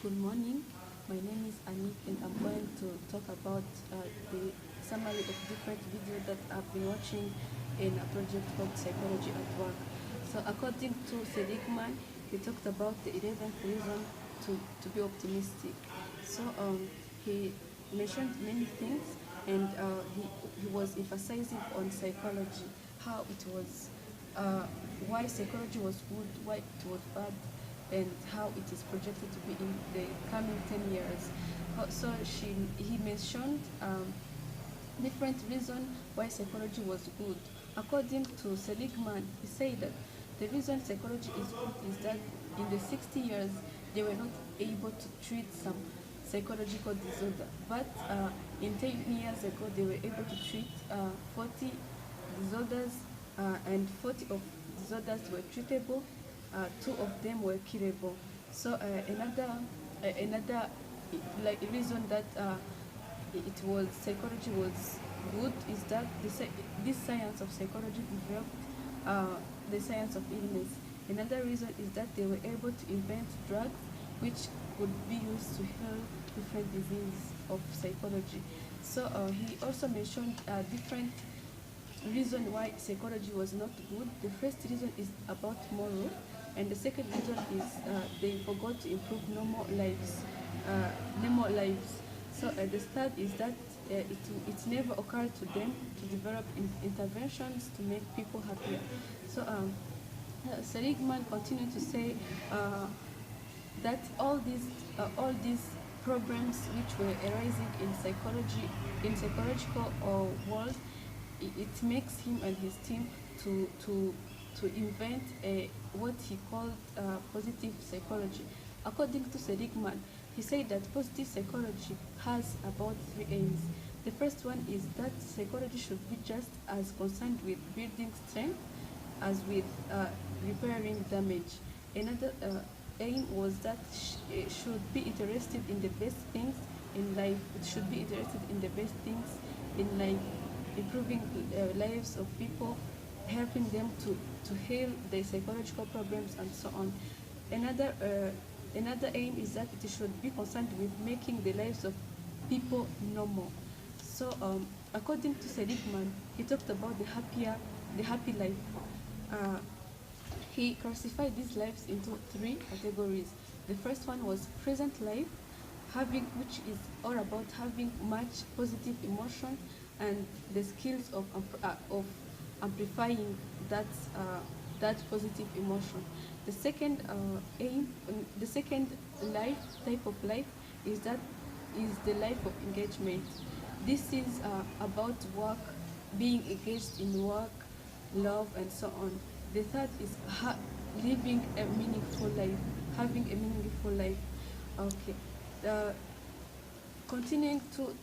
Good morning. My name is Anik, and I'm going to talk about the summary of different videos that I've been watching in a project called Psychology at Work. So, according to Seligman, he talked about the 11th reason to be optimistic. So, he mentioned many things, and he was emphasizing on psychology, how it was, why psychology was good, why it was bad, and how it is projected to be in the coming 10 years. So he mentioned different reasons why psychology was good. According to Seligman, he said that the reason psychology is good is that in the 60 years they were not able to treat some psychological disorder, but in 10 years ago they were able to treat 40 disorders, and 40 of disorders were treatable, two of them were curable. So another like reason that it was psychology was good is that this science of psychology developed the science of illness. Another reason is that they were able to invent drugs which could be used to heal different diseases of psychology. So he also mentioned different reason why psychology was not good. The first reason is about moral, and the second reason is they forgot to improve normal lives. Normal lives. So the third is that it never occurred to them to develop interventions to make people happier. So Seligman continued to say that all these problems which were arising in psychological world, it makes him and his team to invent what he called positive psychology. According to Seligman, he said that positive psychology has about three aims. The first one is that psychology should be just as concerned with building strength as with repairing damage. Another aim was that it should be interested in the best things in life. It should be interested in the best things in life, improving lives of people, helping them to heal their psychological problems and so on. Another aim is that it should be concerned with making the lives of people normal. So according to Seligman, he talked about the happy life. Uh, he classified these lives into three categories. The first one was present life, which is all about having much positive emotion and the skills of amplifying that that positive emotion. The second the second type of life is the life of engagement. This is about work, being engaged in work, love, and so on. The third is living a meaningful life, having a meaningful life. Okay. Uh, Continuing to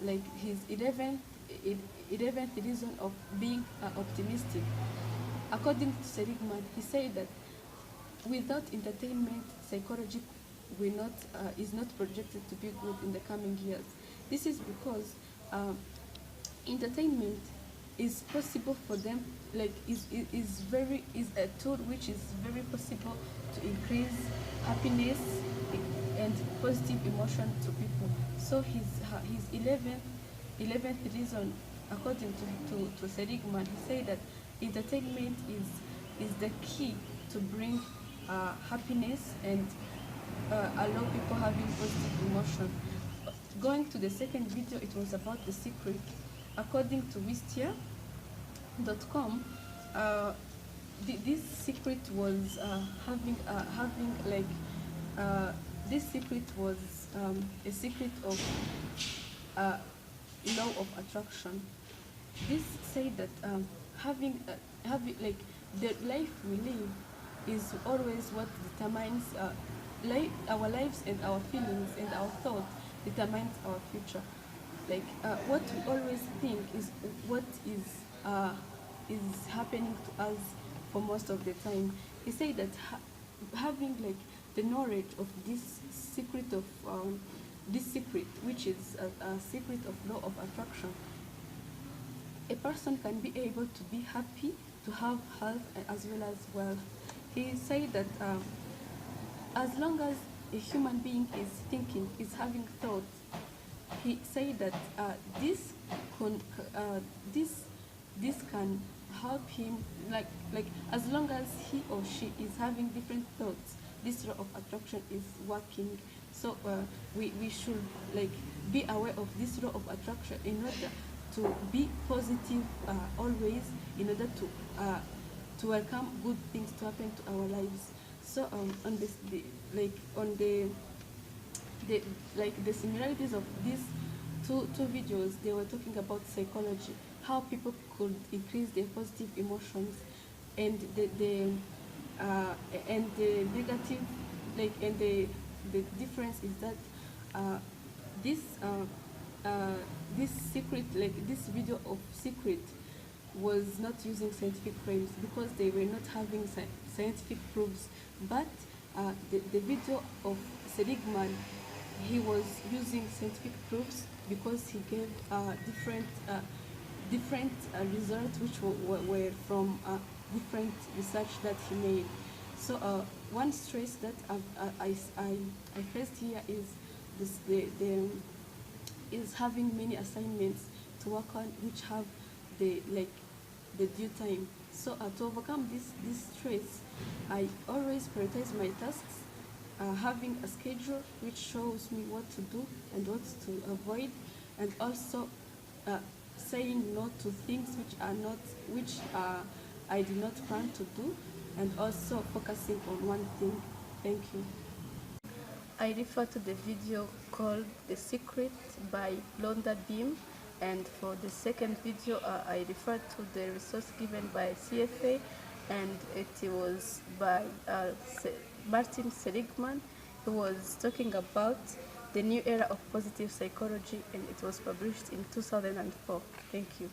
like his 11th reason of being optimistic. According to Seligman, he said that without entertainment, psychology will not is not projected to be good in the coming years. This is because entertainment is possible for them, like is a tool which is very possible to increase happiness and positive emotion to people. So his 11th reason, according to Seligman, he said that entertainment is the key to bring happiness and allow people having positive emotion. Going to the second video, it was about The Secret. According to Wistia.com, this secret was having like this secret was a secret of uh, law of attraction. This said that having like the life we live is always what determines our lives, and our feelings and our thoughts determines our future. Like what we always think is what is happening to us for most of the time. He said that having like the knowledge of this secret, which is a secret of law of attraction, a person can be able to be happy, to have health as well as wealth. He said that as long as a human being is thinking, is having thoughts. He said that con- uh, this this can help him, like as long as he or she is having different thoughts, this law of attraction is working. So we should like be aware of this law of attraction in order to be positive always, in order to welcome good things to happen to our lives. So on this like on the like the similarities of these two videos, they were talking about psychology, how people could increase their positive emotions, and uh, the negative, like, and the difference is that uh, this this secret, like this video of secret, was not using scientific frames because they were not having scientific proofs. But the video of Seligman, he was using scientific proofs because he gave different results which were from different research that he made. So one stress that I faced here is this the is having many assignments to work on which have the due time. So to overcome this stress, I always prioritize my tasks, having a schedule which shows me what to do and what to avoid, and also saying no to things which I did not plan to do, and also focusing on one thing. Thank you. I refer to the video called The Secret by Londa Beam, and for the second video I refer to the resource given by CFA, and it was by Martin Seligman, who was talking about the new era of positive psychology, and it was published in 2004. Thank you.